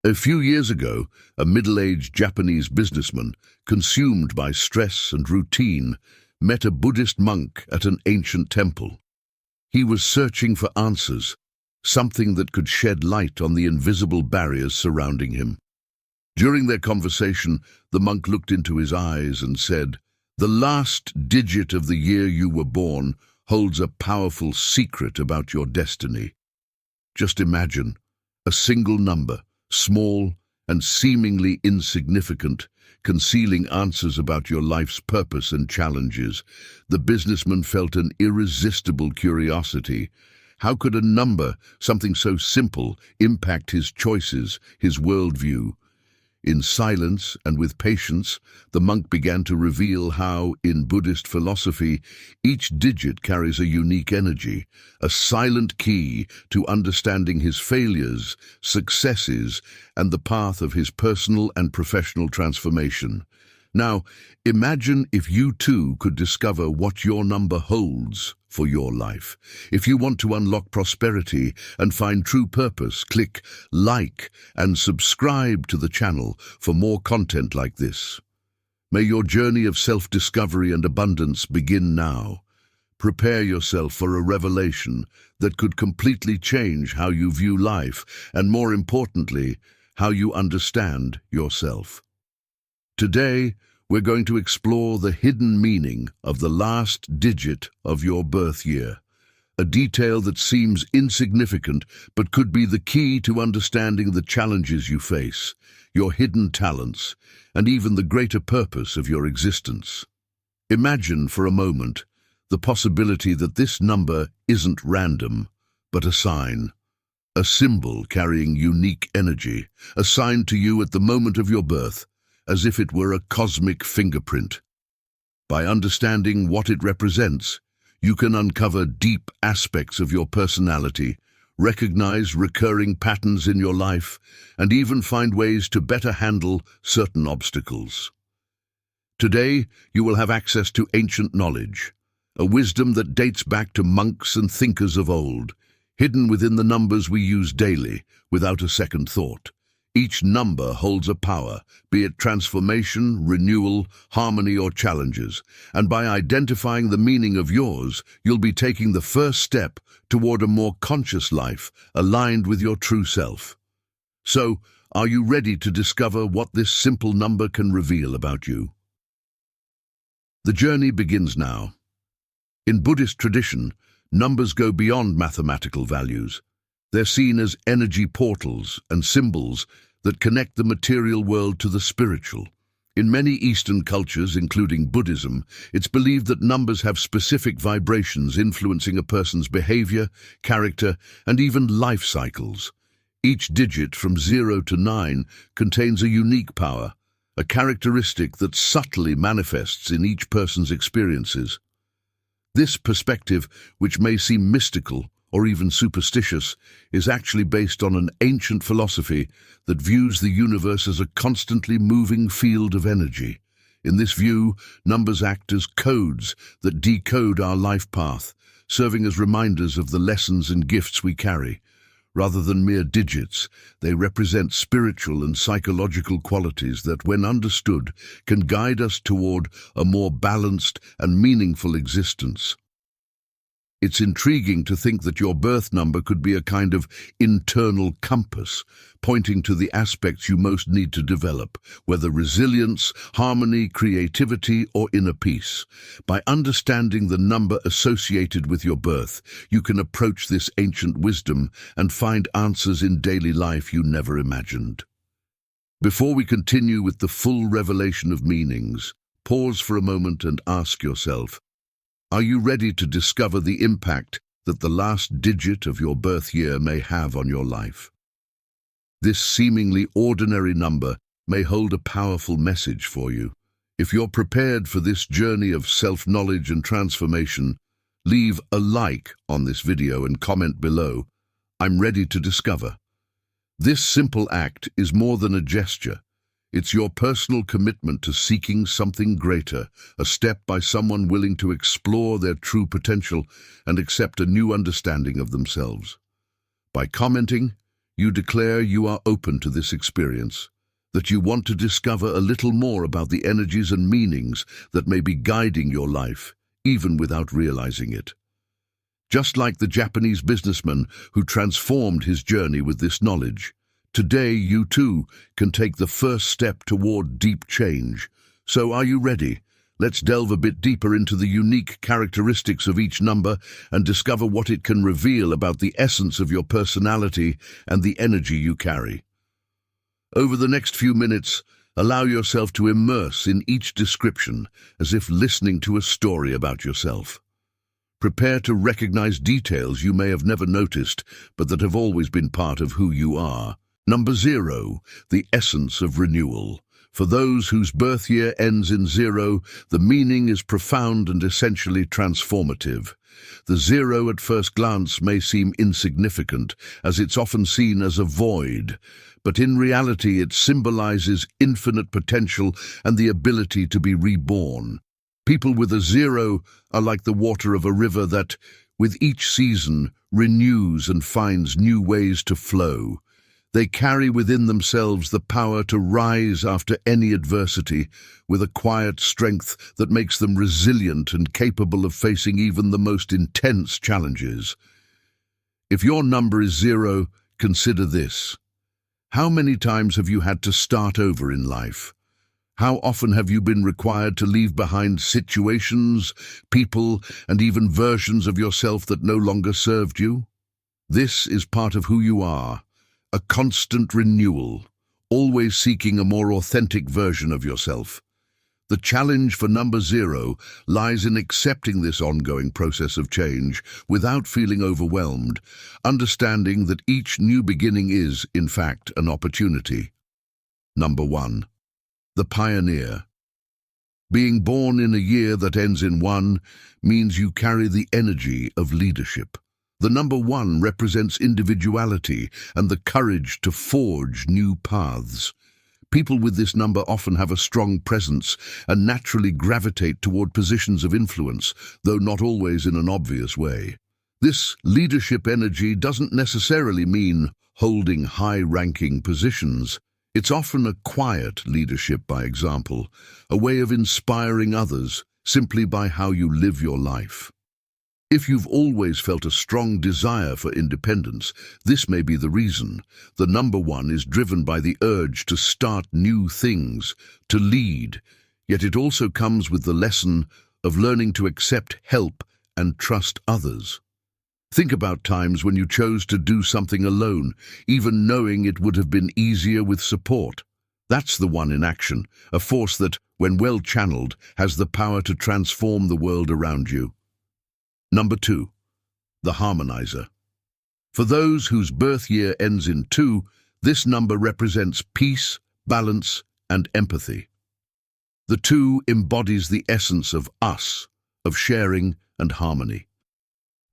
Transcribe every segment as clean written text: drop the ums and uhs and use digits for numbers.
A few years ago, a middle-aged Japanese businessman, consumed by stress and routine, met a Buddhist monk at an ancient temple. He was searching for answers, something that could shed light on the invisible barriers surrounding him. During their conversation, the monk looked into his eyes and said, "The last digit of the year you were born holds a powerful secret about your destiny." Just imagine, a single number, small and seemingly insignificant, concealing answers about your life's purpose and challenges. The businessman felt an irresistible curiosity. How could a number, something so simple, impact his choices, his worldview? In silence and with patience, the monk began to reveal how, in Buddhist philosophy, each digit carries a unique energy, a silent key to understanding his failures, successes, and the path of his personal and professional transformation. Now, imagine if you too could discover what your number holds for your life. If you want to unlock prosperity and find true purpose, click like and subscribe to the channel for more content like this. May your journey of self-discovery and abundance begin now. Prepare yourself for a revelation that could completely change how you view life and, more importantly, how you understand yourself. Today, we're going to explore the hidden meaning of the last digit of your birth year, a detail that seems insignificant but could be the key to understanding the challenges you face, your hidden talents, and even the greater purpose of your existence. Imagine for a moment the possibility that this number isn't random, but a sign, a symbol carrying unique energy, assigned to you at the moment of your birth, as if it were a cosmic fingerprint. By understanding what it represents, you can uncover deep aspects of your personality, recognize recurring patterns in your life, and even find ways to better handle certain obstacles. Today, you will have access to ancient knowledge, a wisdom that dates back to monks and thinkers of old, hidden within the numbers we use daily, without a second thought. Each number holds a power, be it transformation, renewal, harmony, or challenges, and by identifying the meaning of yours, you'll be taking the first step toward a more conscious life, aligned with your true self. So, are you ready to discover what this simple number can reveal about you? The journey begins now. In Buddhist tradition, numbers go beyond mathematical values. They're seen as energy portals and symbols that connect the material world to the spiritual. In many Eastern cultures, including Buddhism, it's believed that numbers have specific vibrations influencing a person's behavior, character, and even life cycles. Each digit from 0 to 9 contains a unique power, a characteristic that subtly manifests in each person's experiences. This perspective, which may seem mystical or even superstitious, is actually based on an ancient philosophy that views the universe as a constantly moving field of energy. In this view, numbers act as codes that decode our life path, serving as reminders of the lessons and gifts we carry. Rather than mere digits, they represent spiritual and psychological qualities that, when understood, can guide us toward a more balanced and meaningful existence. It's intriguing to think that your birth number could be a kind of internal compass, pointing to the aspects you most need to develop, whether resilience, harmony, creativity, or inner peace. By understanding the number associated with your birth, you can approach this ancient wisdom and find answers in daily life you never imagined. Before we continue with the full revelation of meanings, pause for a moment and ask yourself, are you ready to discover the impact that the last digit of your birth year may have on your life? This seemingly ordinary number may hold a powerful message for you. If you're prepared for this journey of self-knowledge and transformation, leave a like on this video and comment below, "I'm ready to discover." This simple act is more than a gesture. It's your personal commitment to seeking something greater, a step by someone willing to explore their true potential and accept a new understanding of themselves. By commenting, You declare you are open to this experience, that you want to discover a little more about the energies and meanings that may be guiding your life, even without realizing it. Just like the Japanese businessman who transformed his journey with this knowledge, today you too can take the first step toward deep change. So are you ready? Let's delve a bit deeper into the unique characteristics of each number and discover what it can reveal about the essence of your personality and the energy you carry. Over the next few minutes, allow yourself to immerse in each description as if listening to a story about yourself. Prepare to recognize details you may have never noticed, but that have always been part of who you are. Number 0, the essence of renewal. For those whose birth year ends in 0, the meaning is profound and essentially transformative. The 0 at first glance may seem insignificant, as it's often seen as a void, but in reality it symbolizes infinite potential and the ability to be reborn. People with a 0 are like the water of a river that, with each season, renews and finds new ways to flow. They carry within themselves the power to rise after any adversity, with a quiet strength that makes them resilient and capable of facing even the most intense challenges. If your number is 0, consider this. How many times have you had to start over in life? How often have you been required to leave behind situations, people, and even versions of yourself that no longer served you? This is part of who you are. A constant renewal, always seeking a more authentic version of yourself. The challenge for number 0 lies in accepting this ongoing process of change without feeling overwhelmed, understanding that each new beginning is, in fact, an opportunity. Number 1. The pioneer. Being born in a year that ends in 1 means you carry the energy of leadership. The number 1 represents individuality and the courage to forge new paths. People with this number often have a strong presence and naturally gravitate toward positions of influence, though not always in an obvious way. This leadership energy doesn't necessarily mean holding high-ranking positions. It's often a quiet leadership by example, a way of inspiring others simply by how you live your life. If you've always felt a strong desire for independence, this may be the reason. The number 1 is driven by the urge to start new things, to lead, yet it also comes with the lesson of learning to accept help and trust others. Think about times when you chose to do something alone, even knowing it would have been easier with support. That's the 1 in action, a force that, when well channeled, has the power to transform the world around you. Number 2, the harmonizer. For those whose birth year ends in 2, this number represents peace, balance, and empathy. The 2 embodies the essence of us, of sharing and harmony.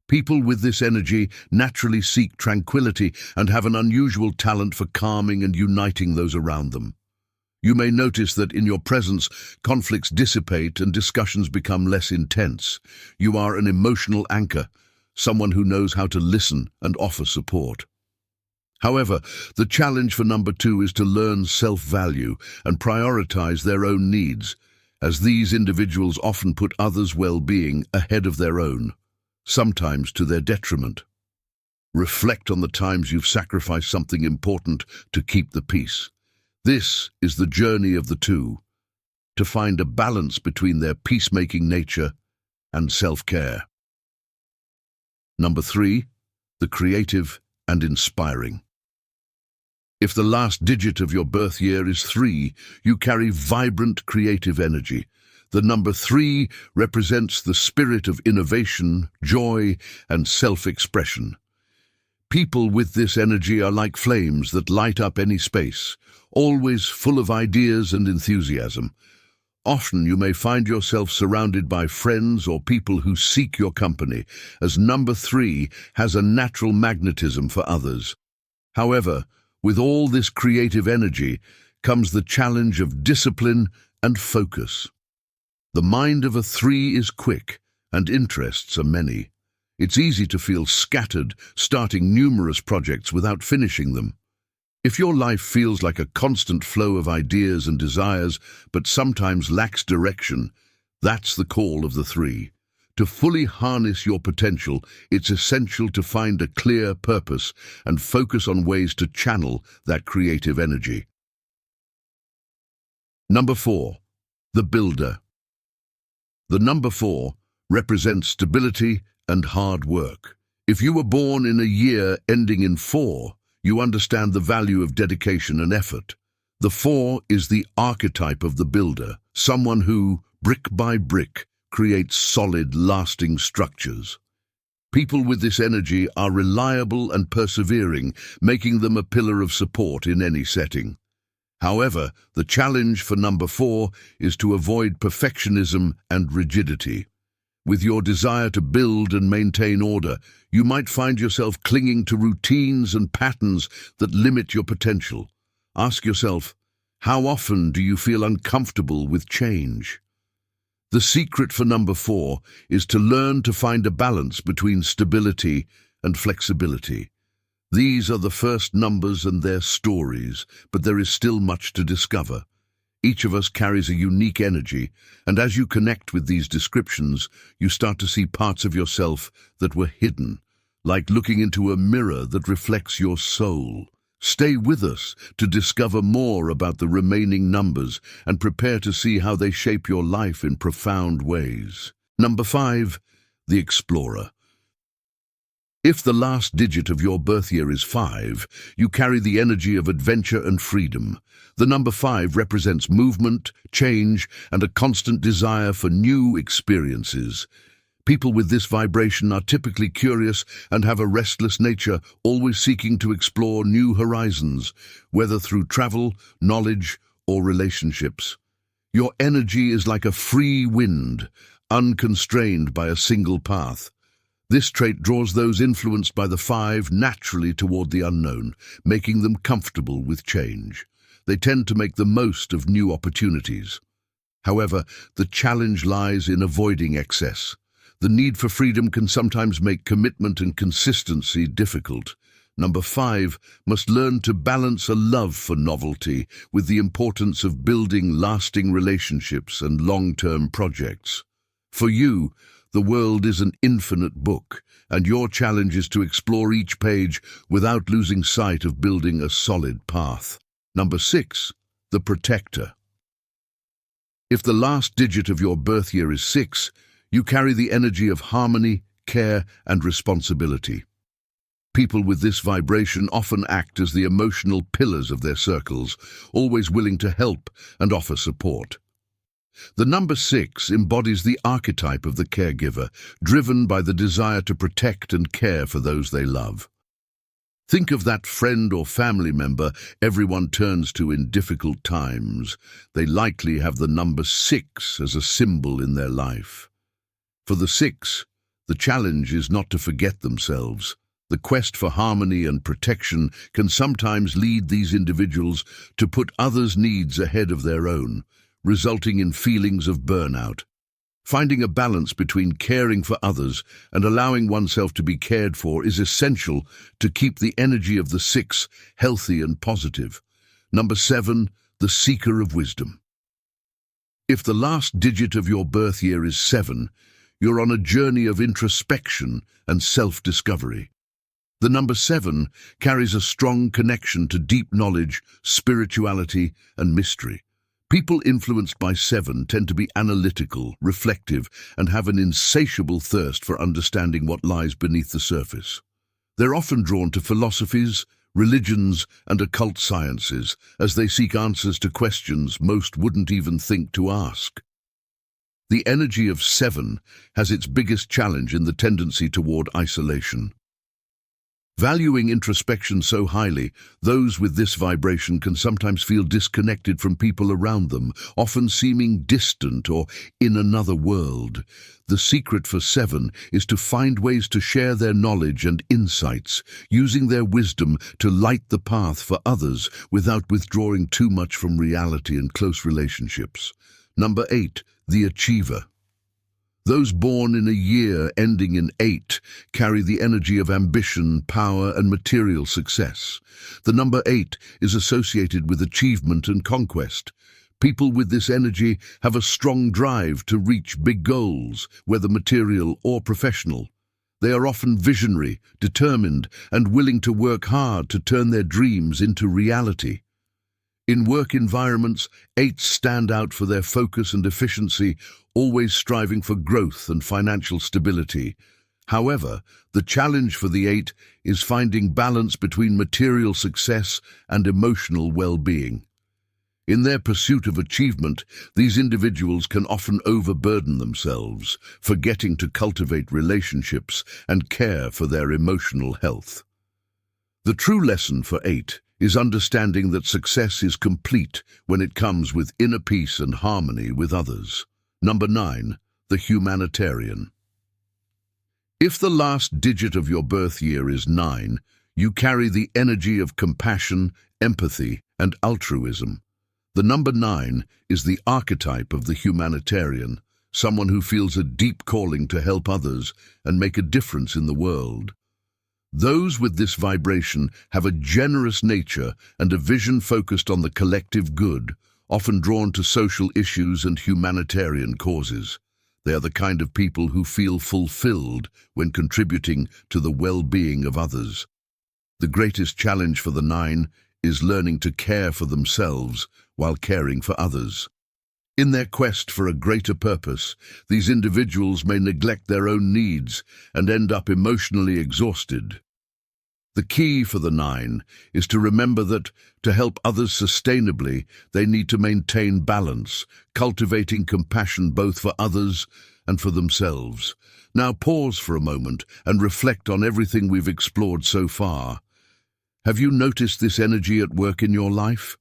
People with this energy naturally seek tranquility and have an unusual talent for calming and uniting those around them. You may notice that in your presence, conflicts dissipate and discussions become less intense. You are an emotional anchor, someone who knows how to listen and offer support. However, the challenge for number 2 is to learn self-value and prioritize their own needs, as these individuals often put others' well-being ahead of their own, sometimes to their detriment. Reflect on the times you've sacrificed something important to keep the peace. This is the journey of the 2, to find a balance between their peacemaking nature and self-care. Number 3, the creative and inspiring. If the last digit of your birth year is 3, you carry vibrant creative energy. The number 3 represents the spirit of innovation, joy, and self-expression. People with this energy are like flames that light up any space, always full of ideas and enthusiasm. Often you may find yourself surrounded by friends or people who seek your company, as number 3 has a natural magnetism for others. However, with all this creative energy comes the challenge of discipline and focus. The mind of a 3 is quick, and interests are many. It's easy to feel scattered, starting numerous projects without finishing them. If your life feels like a constant flow of ideas and desires, but sometimes lacks direction, that's the call of the three. To fully harness your potential, it's essential to find a clear purpose and focus on ways to channel that creative energy. Number 4. The Builder. The number 4 represents stability and hard work. If you were born in a year ending in 4, you understand the value of dedication and effort. The 4 is the archetype of the builder, someone who, brick by brick, creates solid, lasting structures. People with this energy are reliable and persevering, making them a pillar of support in any setting. However, the challenge for number 4 is to avoid perfectionism and rigidity. With your desire to build and maintain order, you might find yourself clinging to routines and patterns that limit your potential. Ask yourself, how often do you feel uncomfortable with change? The secret for number 4 is to learn to find a balance between stability and flexibility. These are the first numbers and their stories, but there is still much to discover. Each of us carries a unique energy, and as you connect with these descriptions, you start to see parts of yourself that were hidden, like looking into a mirror that reflects your soul. Stay with us to discover more about the remaining numbers and prepare to see how they shape your life in profound ways. Number 5, the Explorer. If the last digit of your birth year is 5, you carry the energy of adventure and freedom. The number 5 represents movement, change, and a constant desire for new experiences. People with this vibration are typically curious and have a restless nature, always seeking to explore new horizons, whether through travel, knowledge, or relationships. Your energy is like a free wind, unconstrained by a single path. This trait draws those influenced by the 5 naturally toward the unknown, making them comfortable with change. They tend to make the most of new opportunities. However, the challenge lies in avoiding excess. The need for freedom can sometimes make commitment and consistency difficult. Number 5 must learn to balance a love for novelty with the importance of building lasting relationships and long-term projects. For you, the world is an infinite book, and your challenge is to explore each page without losing sight of building a solid path. Number 6, the Protector. If the last digit of your birth year is 6, you carry the energy of harmony, care, and responsibility. People with this vibration often act as the emotional pillars of their circles, always willing to help and offer support. The number 6 embodies the archetype of the caregiver, driven by the desire to protect and care for those they love. Think of that friend or family member everyone turns to in difficult times. They likely have the number 6 as a symbol in their life. For the 6, the challenge is not to forget themselves. The quest for harmony and protection can sometimes lead these individuals to put others' needs ahead of their own, resulting in feelings of burnout. Finding a balance between caring for others and allowing oneself to be cared for is essential to keep the energy of the 6 healthy and positive. Number 7, the Seeker of Wisdom. If the last digit of your birth year is 7, you're on a journey of introspection and self-discovery. The number 7 carries a strong connection to deep knowledge, spirituality, and mystery. People influenced by 7 tend to be analytical, reflective, and have an insatiable thirst for understanding what lies beneath the surface. They're often drawn to philosophies, religions, and occult sciences as they seek answers to questions most wouldn't even think to ask. The energy of 7 has its biggest challenge in the tendency toward isolation. Valuing introspection so highly, those with this vibration can sometimes feel disconnected from people around them, often seeming distant or in another world. The secret for 7 is to find ways to share their knowledge and insights, using their wisdom to light the path for others without withdrawing too much from reality and close relationships. Number 8, the Achiever. Those born in a year ending in 8 carry the energy of ambition, power, and material success. The number 8 is associated with achievement and conquest. People with this energy have a strong drive to reach big goals, whether material or professional. They are often visionary, determined, and willing to work hard to turn their dreams into reality. In work environments, 8s stand out for their focus and efficiency, always striving for growth and financial stability. However, the challenge for the 8 is finding balance between material success and emotional well-being. In their pursuit of achievement, these individuals can often overburden themselves, forgetting to cultivate relationships and care for their emotional health. The true lesson for 8 is understanding that success is complete when it comes with inner peace and harmony with others. Number 9, the humanitarian. If the last digit of your birth year is 9, you carry the energy of compassion, empathy, and altruism. The number 9 is the archetype of the humanitarian, someone who feels a deep calling to help others and make a difference in the world. Those with this vibration have a generous nature and a vision focused on the collective good, often drawn to social issues and humanitarian causes. They are the kind of people who feel fulfilled when contributing to the well-being of others. The greatest challenge for the 9 is learning to care for themselves while caring for others. In their quest for a greater purpose, these individuals may neglect their own needs and end up emotionally exhausted. The key for the 9 is to remember that, to help others sustainably, they need to maintain balance, cultivating compassion both for others and for themselves. Now pause for a moment and reflect on everything we've explored so far. Have you noticed this energy at work in your life?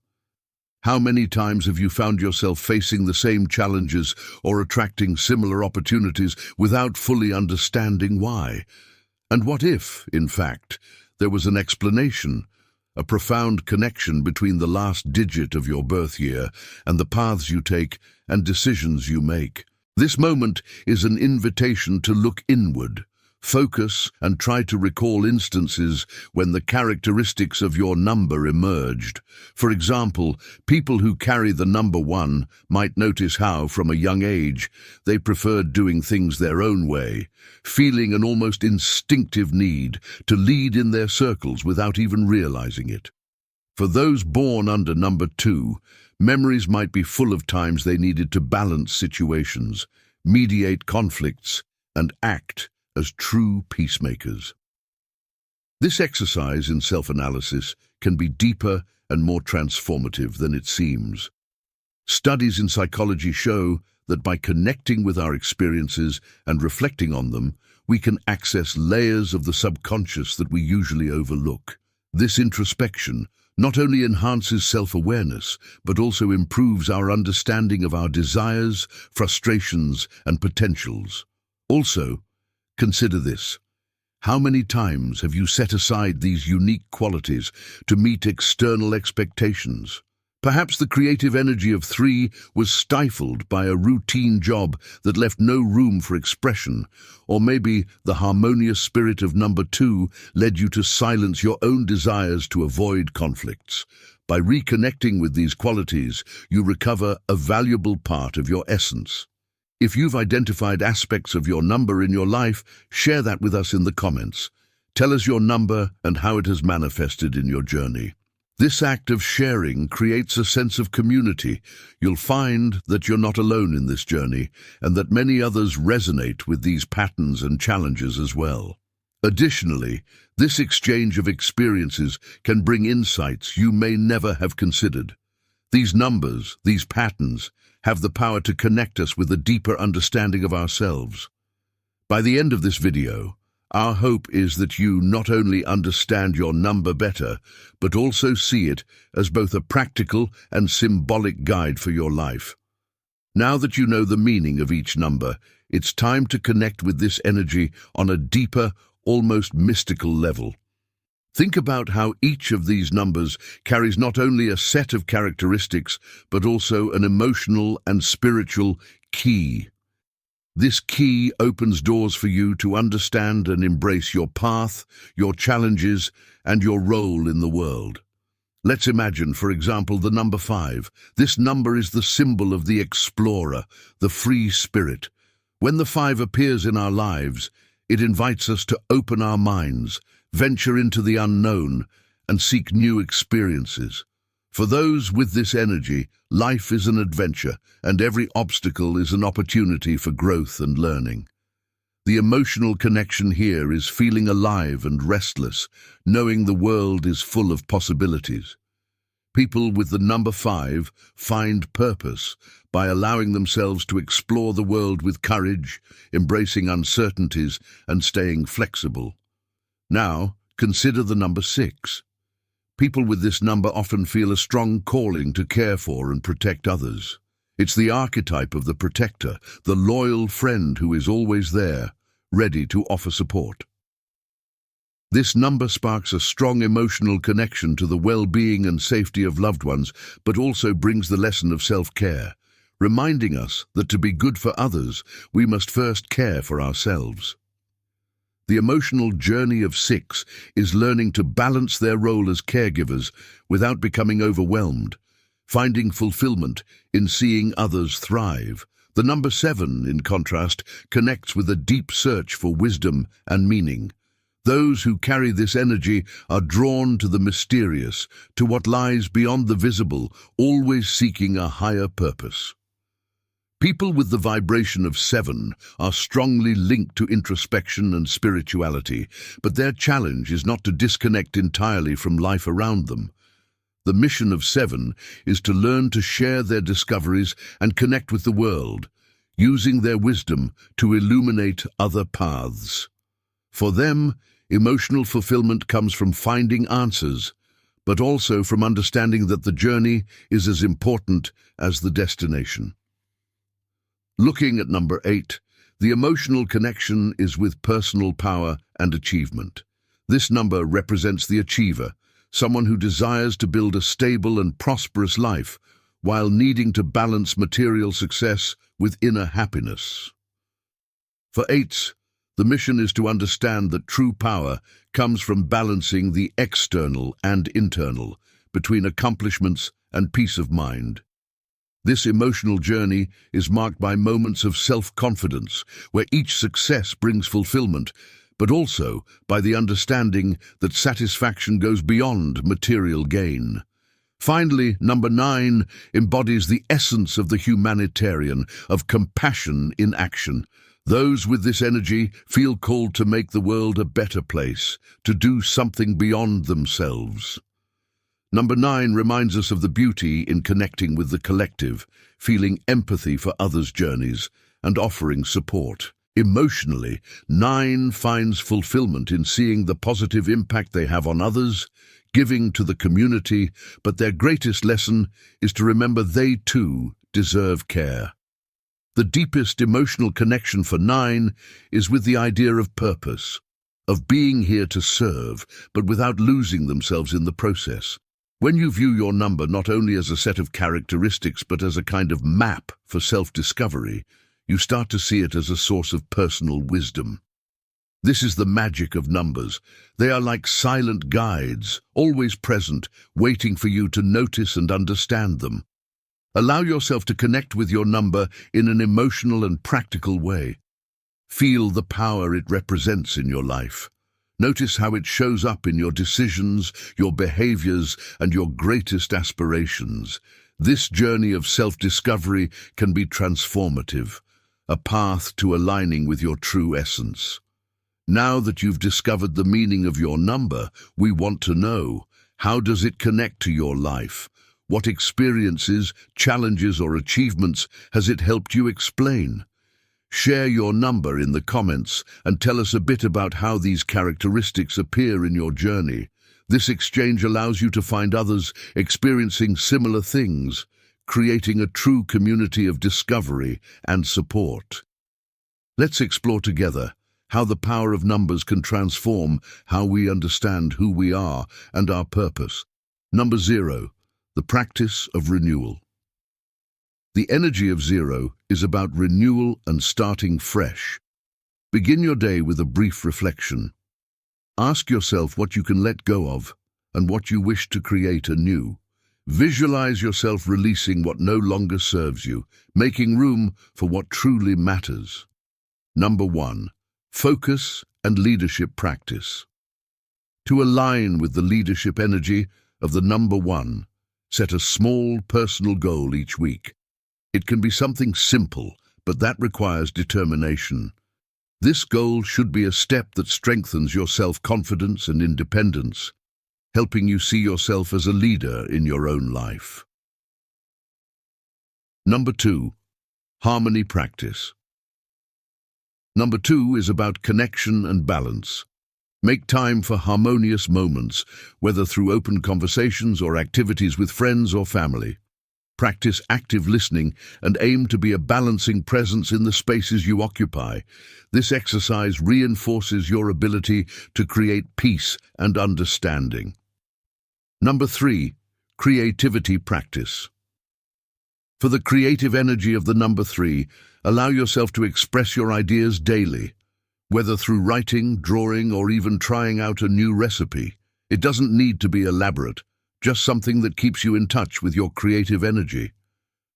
How many times have you found yourself facing the same challenges or attracting similar opportunities without fully understanding why? And what if, in fact, there was an explanation, a profound connection between the last digit of your birth year and the paths you take and decisions you make? This moment is an invitation to look inward, focus, and try to recall instances when the characteristics of your number emerged. For example, people who carry the number 1 might notice how, from a young age, they preferred doing things their own way, feeling an almost instinctive need to lead in their circles without even realizing it. For those born under number 2, memories might be full of times they needed to balance situations, mediate conflicts, and act as true peacemakers. This exercise in self-analysis can be deeper and more transformative than it seems. Studies in psychology show that by connecting with our experiences and reflecting on them, we can access layers of the subconscious that we usually overlook. This introspection not only enhances self-awareness, but also improves our understanding of our desires, frustrations, and potentials. Also, consider this. How many times have you set aside these unique qualities to meet external expectations? Perhaps the creative energy of 3 was stifled by a routine job that left no room for expression, or maybe the harmonious spirit of number 2 led you to silence your own desires to avoid conflicts. By reconnecting with these qualities, you recover a valuable part of your essence. If you've identified aspects of your number in your life, share that with us in the comments. Tell us your number and how it has manifested in your journey. This act of sharing creates a sense of community. You'll find that you're not alone in this journey and that many others resonate with these patterns and challenges as well. Additionally, this exchange of experiences can bring insights you may never have considered. These numbers, these patterns, have the power to connect us with a deeper understanding of ourselves. By the end of this video, our hope is that you not only understand your number better, but also see it as both a practical and symbolic guide for your life. Now that you know the meaning of each number, it's time to connect with this energy on a deeper, almost mystical level. Think about how each of these numbers carries not only a set of characteristics, but also an emotional and spiritual key. This key opens doors for you to understand and embrace your path, your challenges, and your role in the world. Let's imagine, for example, the number 5. This number is the symbol of the explorer, the free spirit. When the 5 appears in our lives, it invites us to open our minds, venture into the unknown, and seek new experiences. For those with this energy, life is an adventure, and every obstacle is an opportunity for growth and learning. The emotional connection here is feeling alive and restless, knowing the world is full of possibilities. People with the number 5 find purpose by allowing themselves to explore the world with courage, embracing uncertainties, and staying flexible. Now, consider the number 6. People with this number often feel a strong calling to care for and protect others. It's the archetype of the protector, the loyal friend who is always there, ready to offer support. This number sparks a strong emotional connection to the well-being and safety of loved ones, but also brings the lesson of self-care, reminding us that to be good for others, we must first care for ourselves. The emotional journey of 6 is learning to balance their role as caregivers without becoming overwhelmed, finding fulfillment in seeing others thrive. The number 7, in contrast, connects with a deep search for wisdom and meaning. Those who carry this energy are drawn to the mysterious, to what lies beyond the visible, always seeking a higher purpose. People with the vibration of 7 are strongly linked to introspection and spirituality, but their challenge is not to disconnect entirely from life around them. The mission of 7 is to learn to share their discoveries and connect with the world, using their wisdom to illuminate other paths. For them, emotional fulfillment comes from finding answers, but also from understanding that the journey is as important as the destination. Looking at number 8, the emotional connection is with personal power and achievement. This number represents the achiever, someone who desires to build a stable and prosperous life while needing to balance material success with inner happiness. For 8s, the mission is to understand that true power comes from balancing the external and internal, between accomplishments and peace of mind. This emotional journey is marked by moments of self-confidence, where each success brings fulfillment, but also by the understanding that satisfaction goes beyond material gain. Finally, number 9 embodies the essence of the humanitarian, of compassion in action. Those with this energy feel called to make the world a better place, to do something beyond themselves. Number 9 reminds us of the beauty in connecting with the collective, feeling empathy for others' journeys, and offering support. Emotionally, 9 finds fulfillment in seeing the positive impact they have on others, giving to the community, but their greatest lesson is to remember they too deserve care. The deepest emotional connection for 9 is with the idea of purpose, of being here to serve, but without losing themselves in the process. When you view your number not only as a set of characteristics but as a kind of map for self-discovery, you start to see it as a source of personal wisdom. This is the magic of numbers. They are like silent guides, always present, waiting for you to notice and understand them. Allow yourself to connect with your number in an emotional and practical way. Feel the power it represents in your life. Notice how it shows up in your decisions, your behaviors, and your greatest aspirations. This journey of self-discovery can be transformative, a path to aligning with your true essence. Now that you've discovered the meaning of your number, we want to know, how does it connect to your life? What experiences, challenges, or achievements has it helped you explain? Share your number in the comments and tell us a bit about how these characteristics appear in your journey. This exchange allows you to find others experiencing similar things, creating a true community of discovery and support. Let's explore together how the power of numbers can transform how we understand who we are and our purpose. Number 0, the practice of renewal. The energy of 0 is about renewal and starting fresh. Begin your day with a brief reflection. Ask yourself what you can let go of and what you wish to create anew. Visualize yourself releasing what no longer serves you, making room for what truly matters. Number 1. Focus and leadership practice. To align with the leadership energy of the number 1, set a small personal goal each week. It can be something simple, but that requires determination. This goal should be a step that strengthens your self-confidence and independence, helping you see yourself as a leader in your own life. Number 2. Harmony practice. Number 2 is about connection and balance. Make time for harmonious moments, whether through open conversations or activities with friends or family. Practice active listening and aim to be a balancing presence in the spaces you occupy. This exercise reinforces your ability to create peace and understanding. Number 3. Creativity practice. For the creative energy of the number 3, allow yourself to express your ideas daily. Whether through writing, drawing, or even trying out a new recipe. It doesn't need to be elaborate, just something that keeps you in touch with your creative energy.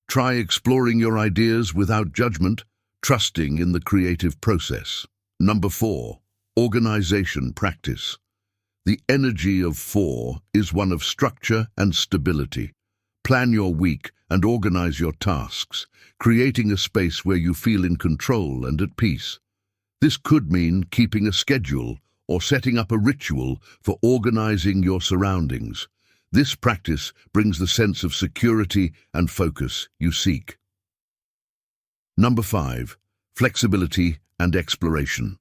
Try exploring your ideas without judgment, trusting in the creative process. Number 4. Organization practice. The energy of 4 is one of structure and stability. Plan your week and organize your tasks, creating a space where you feel in control and at peace. This could mean keeping a schedule or setting up a ritual for organizing your surroundings. This practice brings the sense of security and focus you seek. Number 5. Flexibility and exploration.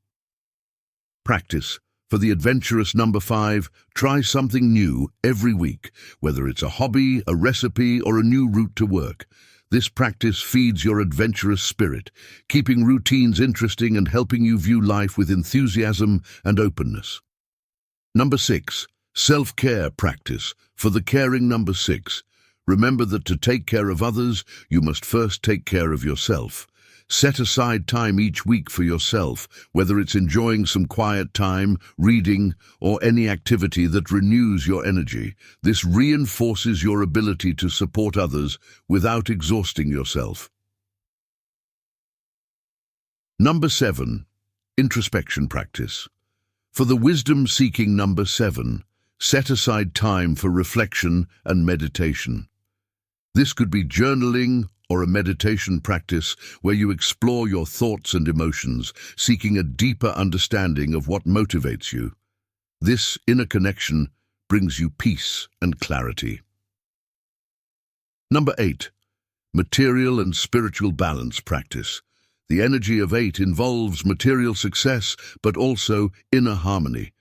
Practice. For the adventurous number 5, try something new every week, whether it's a hobby, a recipe, or a new route to work. This practice feeds your adventurous spirit, keeping routines interesting and helping you view life with enthusiasm and openness. Number 6. Self-care practice. For the caring number 6, remember that to take care of others, you must first take care of yourself. Set aside time each week for yourself, whether it's enjoying some quiet time, reading, or any activity that renews your energy. This reinforces your ability to support others without exhausting yourself. Number 7. Introspection practice. For the wisdom-seeking number 7, set aside time for reflection and meditation. This could be journaling or a meditation practice where you explore your thoughts and emotions, seeking a deeper understanding of what motivates you. This inner connection brings you peace and clarity. Number 8. Material and spiritual balance practice. The energy of 8 involves material success, but also inner harmony.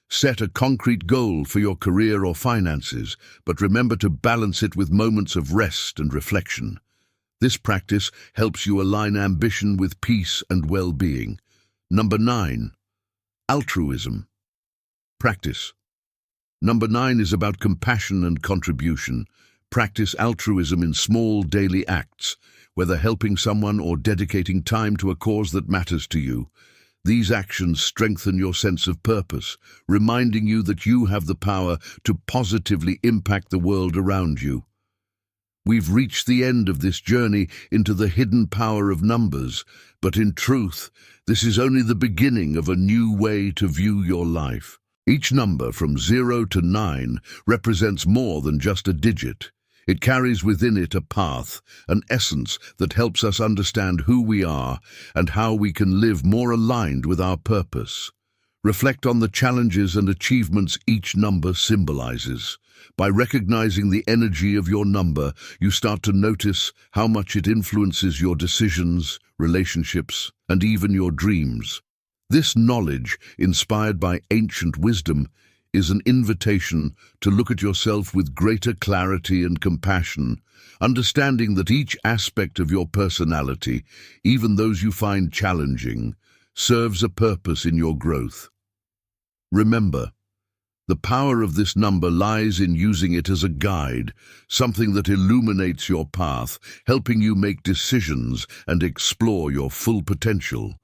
Set a concrete goal for your career or finances, but remember to balance it with moments of rest and reflection. This practice helps you align ambition with peace and well-being. Number 9. Altruism practice. Number 9 is about compassion and contribution. Practice altruism in small daily acts, whether helping someone or dedicating time to a cause that matters to you. These actions strengthen your sense of purpose, reminding you that you have the power to positively impact the world around you. We've reached the end of this journey into the hidden power of numbers, but in truth, this is only the beginning of a new way to view your life. Each number from 0 to 9 represents more than just a digit. It carries within it a path, an essence that helps us understand who we are and how we can live more aligned with our purpose. Reflect on the challenges and achievements each number symbolizes. By recognizing the energy of your number, you start to notice how much it influences your decisions, relationships, and even your dreams. This knowledge, inspired by ancient wisdom, is an invitation to look at yourself with greater clarity and compassion, understanding that each aspect of your personality, even those you find challenging, serves a purpose in your growth. Remember, The power of this number lies in using it as a guide, something that illuminates your path, helping you make decisions and explore your full potential.